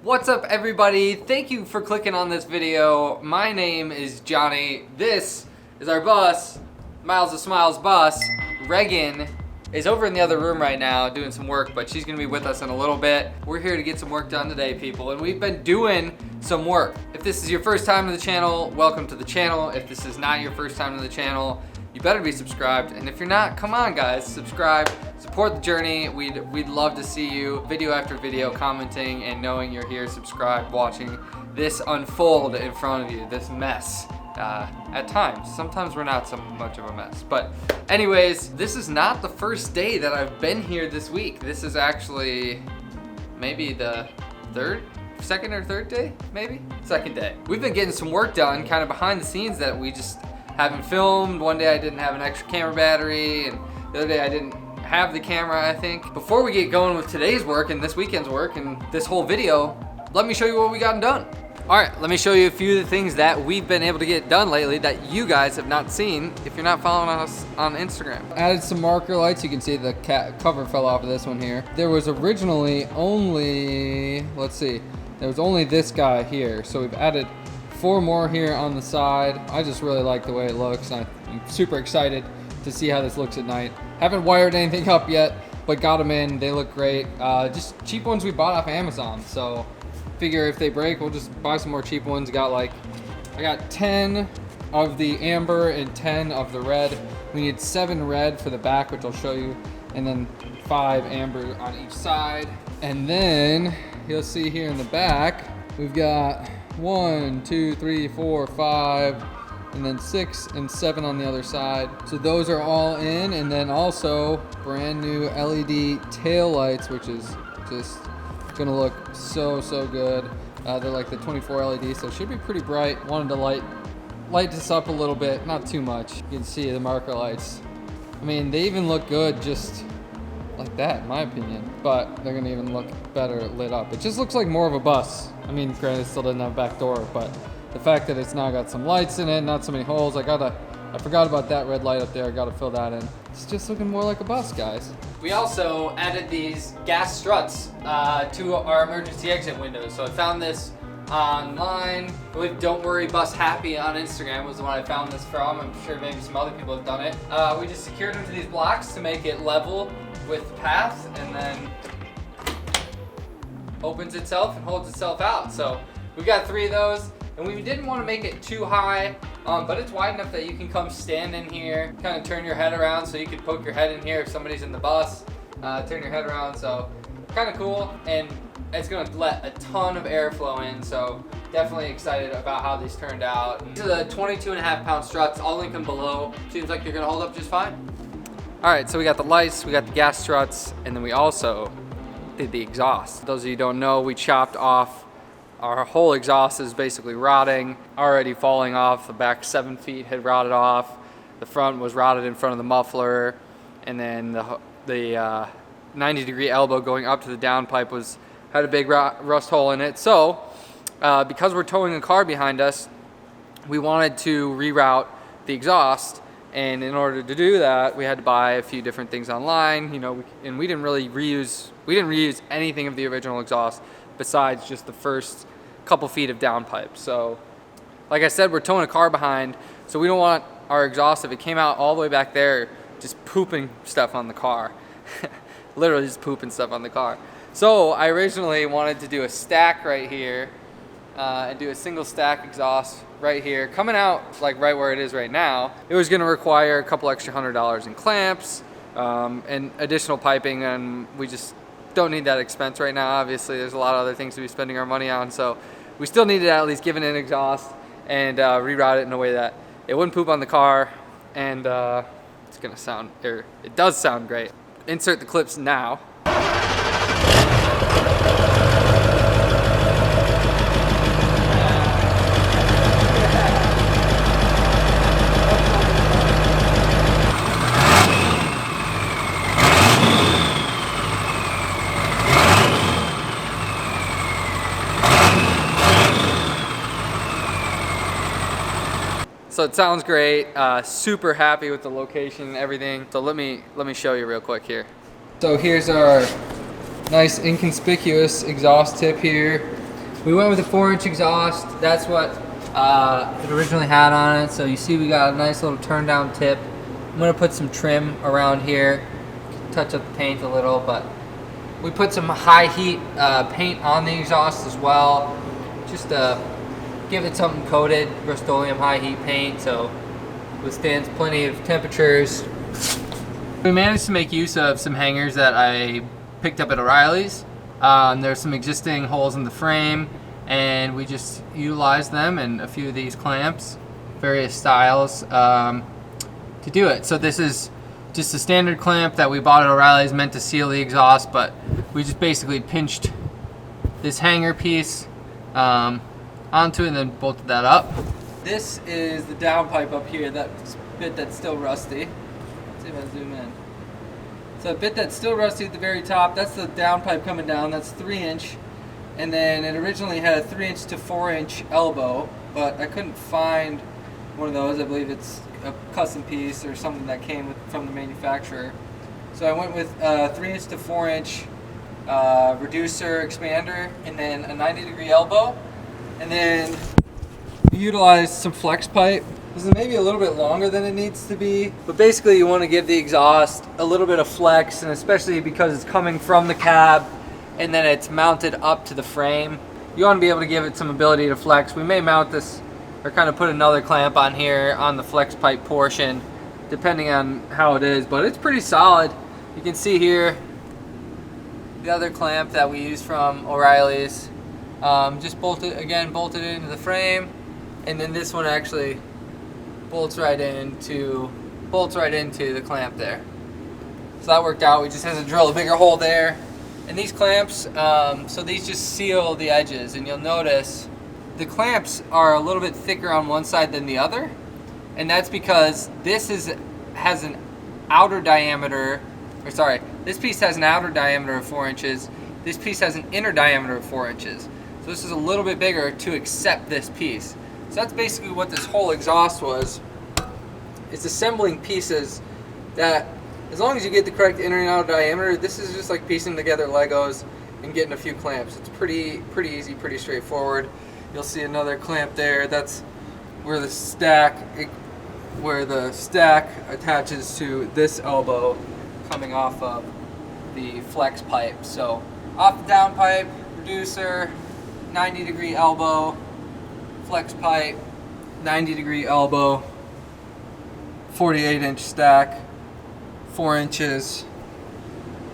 What's up, everybody? Thank you for clicking on this video. My name is Johnny. This is our bus, Miles of Smiles bus. Reagan is over in the other room right now doing some work, but she's gonna be with us in a little bit. We're here to get some work done today, people, and we've been doing some work. If this is your first time to the channel, welcome to the channel. If this is not your first time to the channel, you better be subscribed. And if you're not, come on guys, subscribe, support the journey. We'd love to see you video after video commenting and knowing you're here, subscribed, watching this unfold in front of you, this mess. At times. Sometimes we're not so much of a mess. But anyways, this is not the first day that I've been here this week. This is actually maybe the second or third day, maybe? Second day. We've been getting some work done kind of behind the scenes that we just haven't filmed. One day I didn't have an extra camera battery, and the other day I didn't have the camera, I think. Before we get going with today's work and this weekend's work and this whole video, let me show you what we gotten done. All right, let me show you a few of the things that we've been able to get done lately that you guys have not seen if you're not following us on Instagram. Added some marker lights. You can see the cover fell off of this one here. There was originally only, there was only this guy here. So we've added 4 more here on the side. I just really like the way it looks. I'm super excited to see how this looks at night. Haven't wired anything up yet, but got them in. They look great. Just cheap ones we bought off Amazon. So figure if they break, we'll just buy some more cheap ones. I got 10 of the amber and 10 of the red. We need 7 red for the back, which I'll show you, and then 5 amber on each side. And then you'll see here in the back, we've got 1, 2, 3, 4, 5, and then 6 and 7 on the other side. So those are all in, and then also brand new LED tail lights, which is just gonna look so good. They're like the 24 LED, so it should be pretty bright. Wanted to light this up a little bit, not too much. You can see the marker lights. I mean, they even look good just like that, in my opinion, but they're gonna even look better lit up. It just looks like more of a bus. I mean, granted, it still doesn't have a back door, but the fact that it's now got some lights in it, not so many holes. I forgot about that red light up there. I gotta fill that in. It's just looking more like a bus, guys. We also added these gas struts to our emergency exit windows. So I found this online. I believe Don't Worry Bus Happy on Instagram was the one I found this from. I'm sure maybe some other people have done it. We just secured them to these blocks to make it level with the path, and then opens itself and holds itself out. So we got 3 of those. And we didn't want to make it too high, but it's wide enough that you can come stand in here, kind of turn your head around, so you can poke your head in here if somebody's in the bus, turn your head around, so kind of cool. And it's going to let a ton of airflow in, so definitely excited about how these turned out. These are the 22.5-pound struts. I'll link them below. Seems like they're going to hold up just fine. All right, so we got the lights, we got the gas struts, and then we also did the exhaust. Those of you who don't know, we chopped off. Our whole exhaust is basically rotting, already falling off. The back 7 feet had rotted off. The front was rotted in front of the muffler. And then the 90-degree elbow going up to the downpipe had a big rust hole in it. So because we're towing a car behind us, we wanted to reroute the exhaust. And in order to do that, we had to buy a few different things online, and we didn't reuse anything of the original exhaust besides just the first couple feet of downpipe. So like I said, we're towing a car behind, so we don't want our exhaust, if it came out all the way back there, just pooping stuff on the car. Literally just pooping stuff on the car. So I originally wanted to do a stack right here and do a single stack exhaust right here, coming out like right where it is right now. It was gonna require a couple extra $100 in clamps and additional piping, and we just don't need that expense right now. Obviously, there's a lot of other things to be spending our money on, so we still needed to at least give it an exhaust and reroute it in a way that it wouldn't poop on the car, and it does sound great. Insert the clips now. So it sounds great. Super happy with the location and everything. So let me show you real quick here. So here's our nice inconspicuous exhaust tip here. We went with a 4-inch exhaust. That's what it originally had on it. So you see we got a nice little turn down tip. I'm gonna put some trim around here, touch up the paint a little, but we put some high heat paint on the exhaust as well, just to give it something coated, Rust-Oleum high heat paint, so it withstands plenty of temperatures. We managed to make use of some hangers that I picked up at O'Reilly's. There's some existing holes in the frame, and we just utilized them and a few of these clamps, various styles, to do it. So this is just a standard clamp that we bought at O'Reilly's, meant to seal the exhaust, but we just basically pinched this hanger piece onto it and then bolted that up. This is the downpipe up here, that bit that's still rusty. Let's see if I zoom in. So a bit that's still rusty at the very top, that's the downpipe coming down, that's 3-inch. And then it originally had a 3-inch to 4-inch elbow, but I couldn't find one of those. I believe it's a custom piece or something that came from the manufacturer. So I went with a 3-inch to 4-inch reducer expander, and then a 90-degree elbow. And then we utilized some flex pipe. This is maybe a little bit longer than it needs to be, but basically you want to give the exhaust a little bit of flex, and especially because it's coming from the cab and then it's mounted up to the frame, you want to be able to give it some ability to flex. We may mount this or kind of put another clamp on here on the flex pipe portion, depending on how it is, but it's pretty solid. You can see here the other clamp that we used from O'Reilly's, just bolted it into the frame, and then this one actually bolts right into the clamp there. So that worked out. We just had to drill a bigger hole there. And these clamps, so these just seal the edges, and you'll notice the clamps are a little bit thicker on one side than the other, and that's because this has an outer diameter, this piece has an outer diameter of 4 inches, this piece has an inner diameter of 4 inches. So this is a little bit bigger to accept this piece. So that's basically what this whole exhaust was. It's assembling pieces that, as long as you get the correct inner and outer diameter, this is just like piecing together Legos and getting a few clamps. It's pretty easy, pretty straightforward. You'll see another clamp there. That's where the stack attaches to this elbow coming off of the flex pipe. So off the downpipe, reducer, 90-degree elbow, flex pipe, 90-degree elbow, 48-inch stack, 4 inches,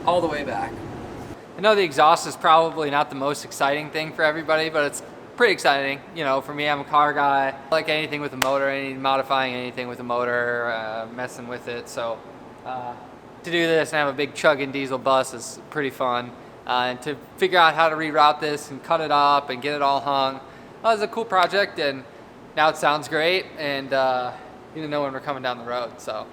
all the way back. I know the exhaust is probably not the most exciting thing for everybody, but it's pretty exciting. You know, for me, I'm a car guy. I like anything with a motor, modifying anything with a motor, messing with it. So to do this and have a big chugging diesel bus is pretty fun. And to figure out how to reroute this and cut it up and get it all hung, well, it was a cool project, and now it sounds great, and you didn't know when we're coming down the road, so.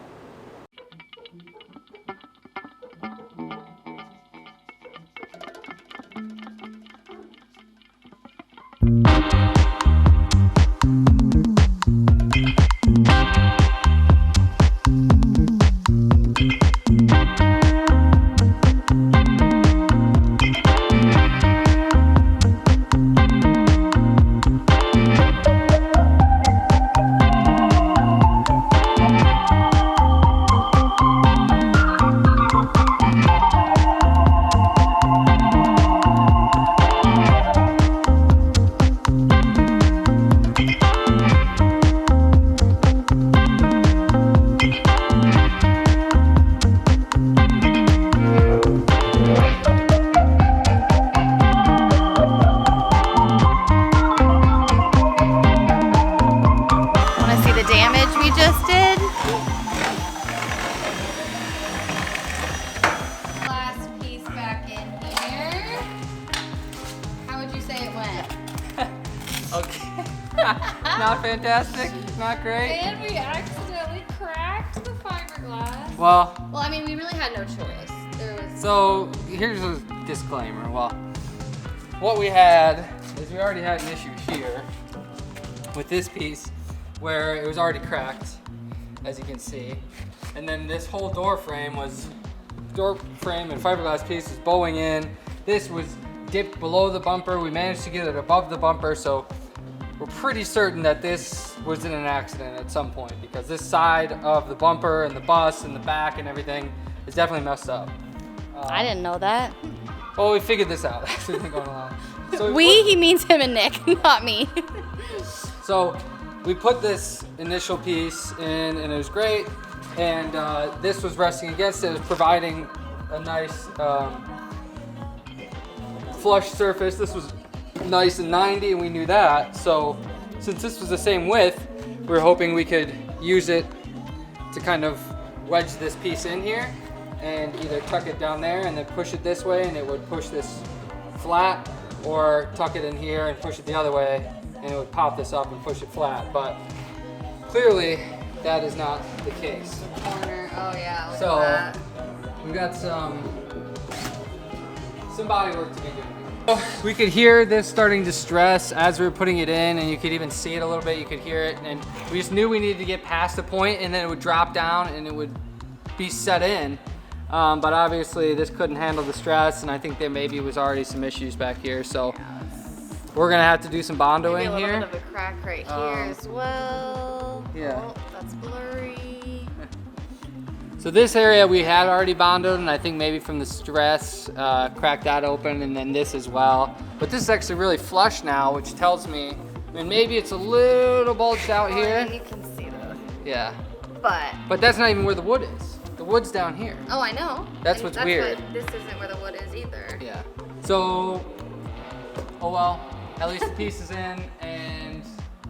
Okay. Not fantastic, not great. And we accidentally cracked the fiberglass. Well, I mean, we really had no choice. So here's a disclaimer. Well, what we had is we already had an issue here with this piece where it was already cracked, as you can see. And then this whole door frame and fiberglass piece was bowing in. This was dipped below the bumper. We managed to get it above the bumper, so we're pretty certain that this was in an accident at some point because this side of the bumper and the bus and the back and everything is definitely messed up. I didn't know that. Well, we figured this out as we've been going along. So He means him and Nick, not me. So we put this initial piece in and it was great. And this was resting against it. It was providing a nice flush surface. This was nice and 90 and we knew that. So since this was the same width, we were hoping we could use it to kind of wedge this piece in here and either tuck it down there and then push it this way and it would push this flat, or tuck it in here and push it the other way and it would pop this up and push it flat. But clearly that is not the case. Corner. Oh yeah. Look So at that. we've got some body work to be doing. We could hear this starting to stress as we were putting it in, and you could even see it a little bit. You could hear it, and we just knew we needed to get past the point, and then it would drop down and it would be set in. But obviously this couldn't handle the stress, and I think there maybe was already some issues back here. So we're gonna have to do some Bondo Maybe in a little here. bit of a crack right here as well. Yeah. Oh, that's blurry. So this area we had already bondoed, and I think maybe from the stress, cracked that open, and then this as well. But this is actually really flush now, which tells me, I mean, maybe it's a little bulged out here. You can see that. Yeah. But That's not even where the wood is. The wood's down here. oh, I know. That's And what's weird. This isn't where the wood is either. Yeah. So, oh well, at least the piece is in, and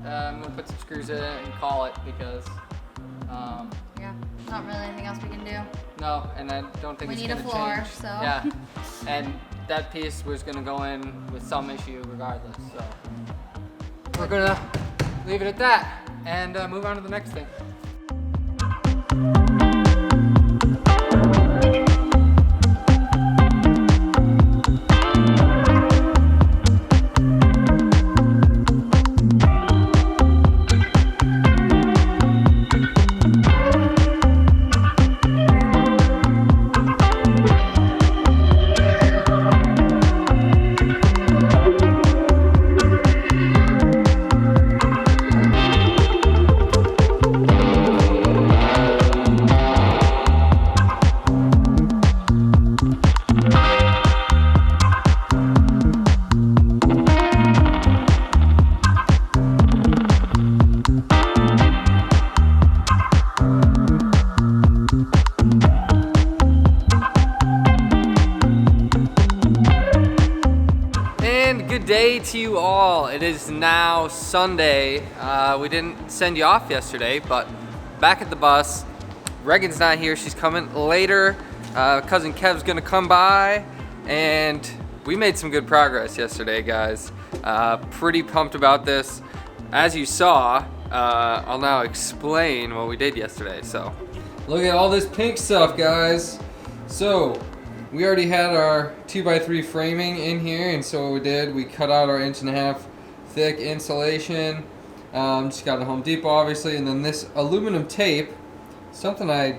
I'm gonna put some screws in it and call it because, Yeah. Not really anything else we can do. no, and I don't think We it's need a gonna floor, change. so. Yeah, and that piece was gonna go in with some issue regardless. So we're gonna leave it at that and move on to the next thing. Good day to you all. It is now Sunday. We didn't send you off yesterday, but back at the bus. Regan's not here, she's coming later. Cousin Kev's gonna come by, and we made some good progress yesterday, guys. Pretty pumped about this. As you saw, I'll now explain what we did yesterday. So, look at all this pink stuff, guys. So, we already had our 2x3 framing in here, and so what we did, we cut out our 1.5 inch thick insulation. Just got it at Home Depot, obviously, and then this aluminum tape, something I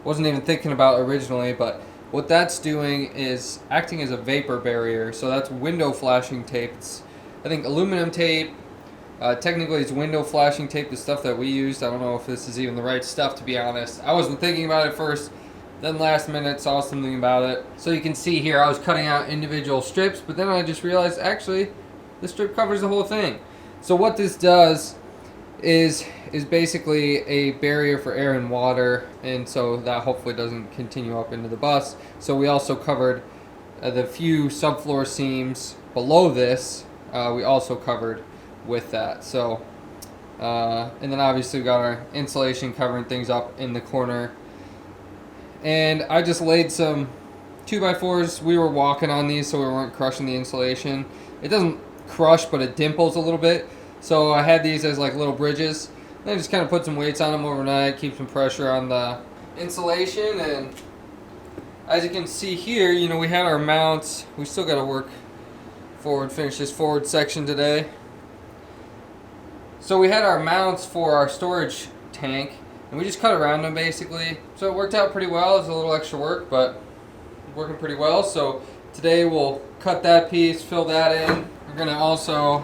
wasn't even thinking about originally, but what that's doing is acting as a vapor barrier. So that's window flashing tape. It's, I think, aluminum tape. Technically, it's window flashing tape, the stuff that we used. I don't know if this is even the right stuff, to be honest. I wasn't thinking about it first. Then last minute saw something about it. So you can see here I was cutting out individual strips, but then I just realized actually the strip covers the whole thing. So what this does is basically a barrier for air and water, and so that hopefully doesn't continue up into the bus. So we also covered the few subfloor seams below this, we also covered with that. So and then obviously we got our insulation covering things up in the corner. And I just laid some 2x4s. We were walking on these so we weren't crushing the insulation. It doesn't crush, but it dimples a little bit. So I had these as like little bridges. And I just kind of put some weights on them overnight, keep some pressure on the insulation. And as you can see here, you know, we had our mounts. We still got to work forward, finish this forward section today. So we had our mounts for our storage tank, and we just cut around them basically. So it worked out pretty well. It was a little extra work, but working pretty well. So Today we'll cut that piece, fill that in. We're gonna also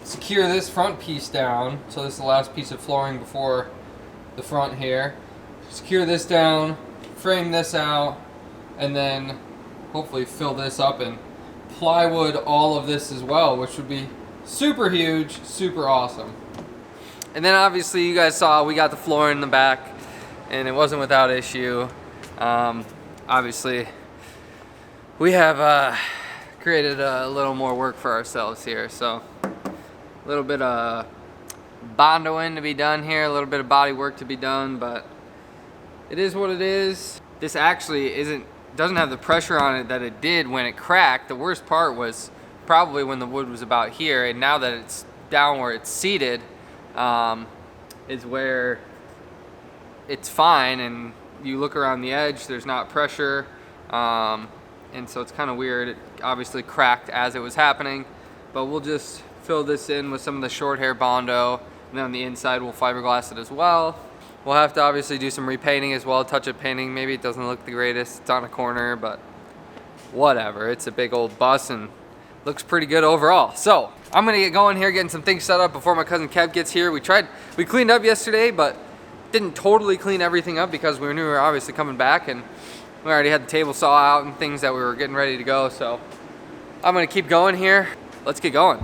secure this front piece down. So this is the last piece of flooring before the front here. Secure this down, frame this out, and then hopefully fill this up and plywood all of this as well, which would be super huge, super awesome. And then obviously you guys saw we got the floor in the back and it wasn't without issue. Obviously we have created a little more work for ourselves here. So a little bit of bondoing to be done here, a little bit of body work to be done, but it is what it is. This actually doesn't have the pressure on it that it did when it cracked. The worst part was probably when the wood was about here, and now that it's down where it's seated, is where it's fine, and you look around the edge, there's not pressure, and so it's kind of weird. It obviously cracked as it was happening, but we'll just fill this in with some of the short hair Bondo, and then on the inside we'll fiberglass it as well. We'll have to obviously do some repainting as well, touch-up painting. Maybe it doesn't look the greatest, it's on a corner, but whatever. It's a big old bus and looks pretty good overall. So I'm gonna get going here, getting some things set up before my cousin Kev gets here. We cleaned up yesterday, but didn't totally clean everything up because we knew we were obviously coming back, and we already had the table saw out and things that we were getting ready to go. So I'm gonna keep going here. Let's get going.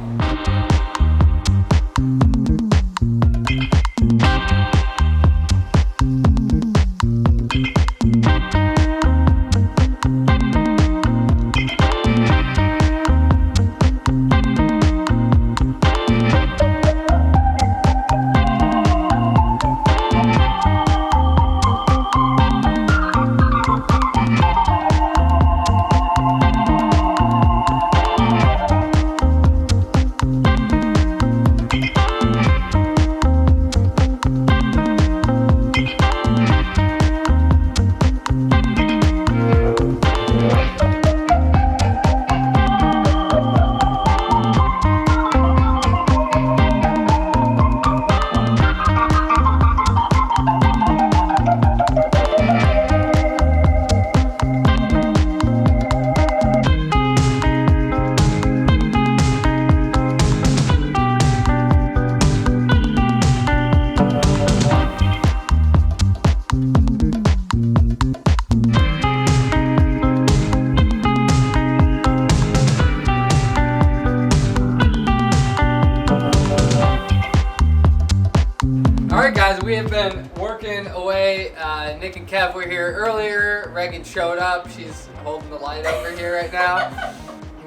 We have been working away. Nick and Kev were here earlier. Regan showed up. She's holding the light over here right now.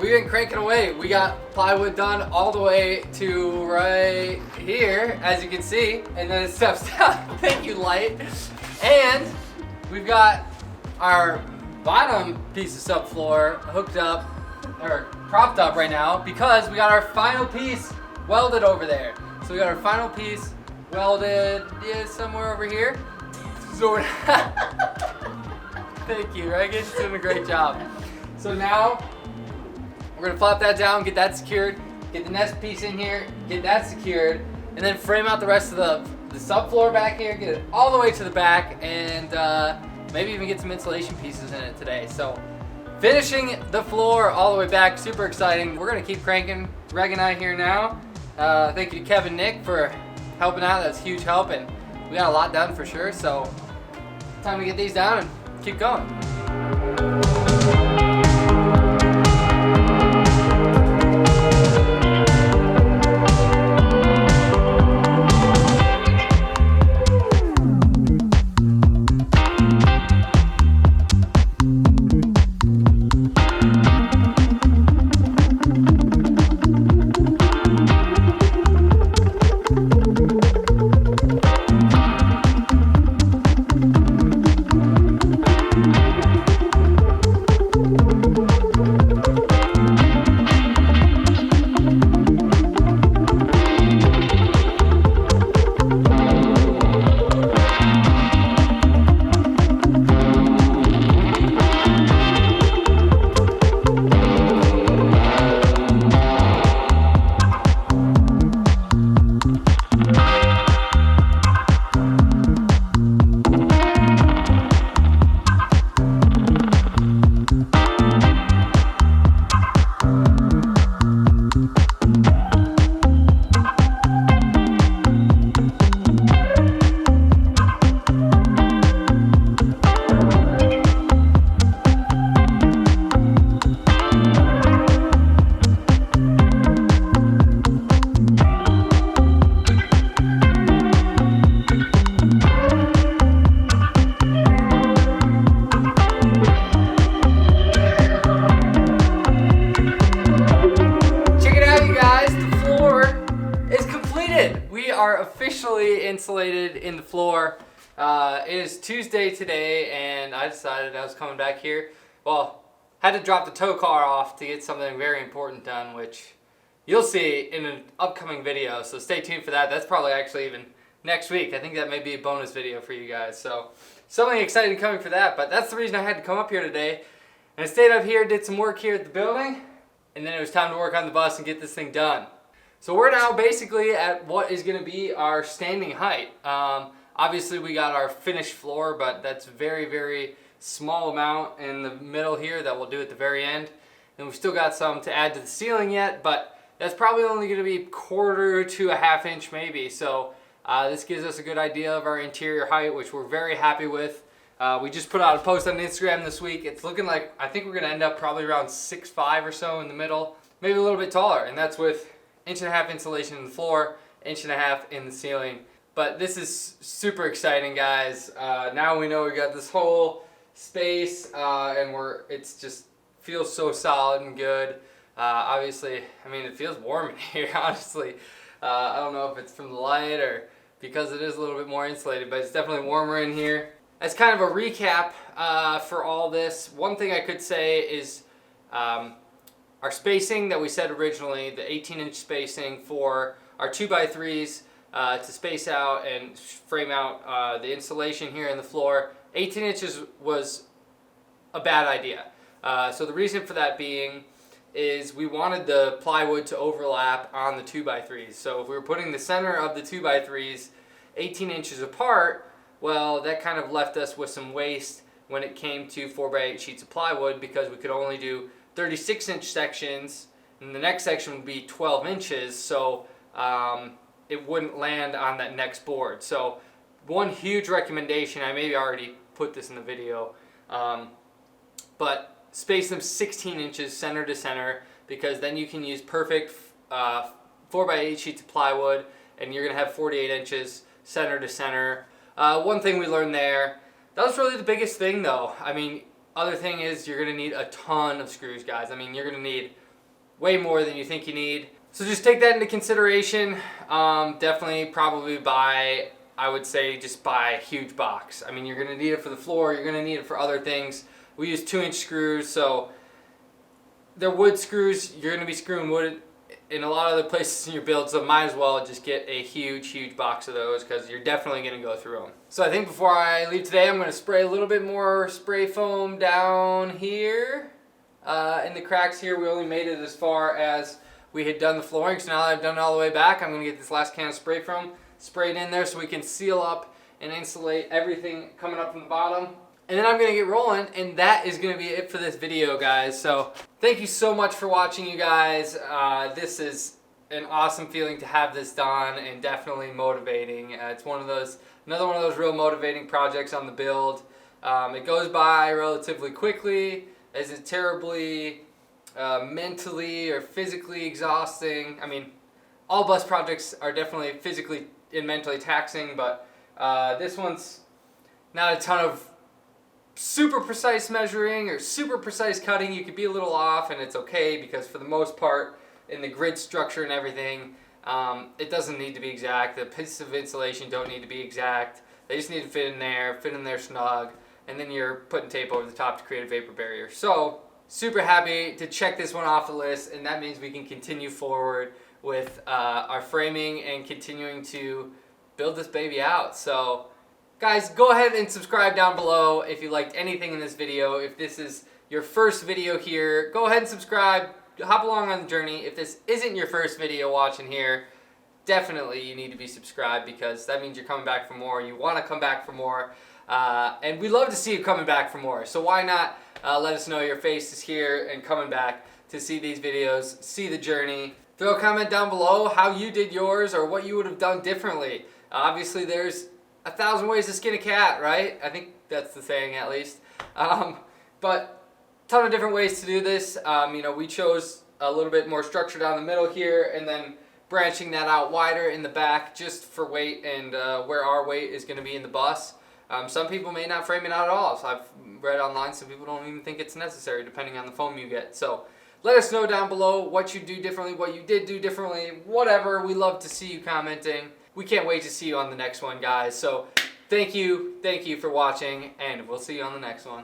We've been cranking away. We got plywood done all the way to right here, as you can see, and then it steps down. Thank you, light. And we've got our bottom piece of subfloor hooked up, or propped up right now, because we got our final piece welded over there. So we got our final piece welded, yeah, somewhere over here. So we're thank you, Regan's doing a great job. So now we're gonna flop that down, get that secured, get the next piece in here, get that secured, and then frame out the rest of the subfloor back here, get it all the way to the back, and maybe even get some insulation pieces in it today. So finishing the floor all the way back, super exciting. We're gonna keep cranking. Reg and I here now. Thank you to Kevin and Nick for helping out. That's huge help, and we got a lot done for sure. So time to get these down and keep going. are officially insulated in the floor. It is Tuesday today, and I decided I was coming back here. Well, had to drop the tow car off to get something very important done, which you'll see in an upcoming video, so stay tuned for that. That's probably actually even next week. I think that may be a bonus video for you guys, so something exciting coming for that, but that's the reason I had to come up here today. And I stayed up here, did some work here at the building, and then it was time to work on the bus and get this thing done. So we're now basically at what is going to be our standing height. Obviously we got our finished floor, but that's very, very small amount in the middle here that we'll do at the very end. And we've still got some to add to the ceiling yet, but that's probably only going to be 1/4 to a 1/2 inch maybe. So this gives us a good idea of our interior height, which we're very happy with. We just put out a post on Instagram this week. It's looking like, I think we're going to end up probably around 6'5" or so in the middle, maybe a little bit taller, and that's with 1.5 inch insulation in the floor, 1.5 inch in the ceiling. But this is super exciting, guys. Now we know we got this whole space, and it's just feels so solid and good. Obviously, I mean, it feels warm in here, honestly. I don't know if it's from the light or because it is a little bit more insulated, but it's definitely warmer in here. As kind of a recap for all this, one thing I could say is our spacing that we said originally, the 18-inch spacing for our 2x3s to space out and frame out the insulation here in the floor, 18 inches was a bad idea. So the reason for that being is we wanted the plywood to overlap on the 2x3s. So if we were putting the center of the 2x3s 18 inches apart, well, that kind of left us with some waste when it came to 4x8 sheets of plywood, because we could only do 36-inch sections, and the next section would be 12 inches, so it wouldn't land on that next board. So one huge recommendation, I maybe already put this in the video, but space them 16 inches center to center, because then you can use perfect 4x8 sheets of plywood, and you're going to have 48 inches center to center. One thing we learned there, that was really the biggest thing though. I mean, other thing is you're going to need a ton of screws, guys. I mean, you're going to need way more than you think you need. So just take that into consideration. Definitely probably buy, I would say just buy a huge box. I mean, you're going to need it for the floor, you're going to need it for other things. We use 2-inch screws, so they're wood screws. You're going to be screwing wood in a lot of other places in your build, so might as well just get a huge box of those, because you're definitely going to go through them. So I think before I leave today, I'm going to spray a little bit more spray foam down here. In the cracks here, we only made it as far as we had done the flooring, so now that I've done it all the way back, I'm going to get this last can of spray foam sprayed in there so we can seal up and insulate everything coming up from the bottom. And then I'm going to get rolling, and that is going to be it for this video, guys. So thank you so much for watching, you guys. This is an awesome feeling to have this done, and definitely motivating. It's another one of those real motivating projects on the build. It goes by relatively quickly. Is it terribly mentally or physically exhausting? I mean, all bus projects are definitely physically and mentally taxing, but this one's not a ton of super precise measuring or super precise cutting. You could be a little off, and it's okay, because for the most part in the grid structure and everything, it doesn't need to be exact. The pieces of insulation don't need to be exact. They just need to fit in there snug, and then you're putting tape over the top to create a vapor barrier. So super happy to check this one off the list, and that means we can continue forward with our framing and continuing to build this baby out. So guys, go ahead and subscribe down below if you liked anything in this video. If this is your first video here, go ahead and subscribe. Hop along on the journey. If this isn't your first video watching here, definitely you need to be subscribed, because that means you're coming back for more. You want to come back for more. And we love to see you coming back for more. So why not let us know your face is here and coming back to see these videos, see the journey. Throw a comment down below how you did yours or what you would have done differently. Obviously, there's 1,000 ways to skin a cat, right? I think that's the saying, at least. But ton of different ways to do this. You know, we chose a little bit more structure down the middle here, and then branching that out wider in the back just for weight and where our weight is going to be in the bus. Some people may not frame it out at all. So I've read online, some people don't even think it's necessary depending on the foam you get. So let us know down below what you do differently, what you did do differently, whatever. We love to see you commenting. we can't wait to see you on the next one, guys. So thank you for watching, and we'll see you on the next one.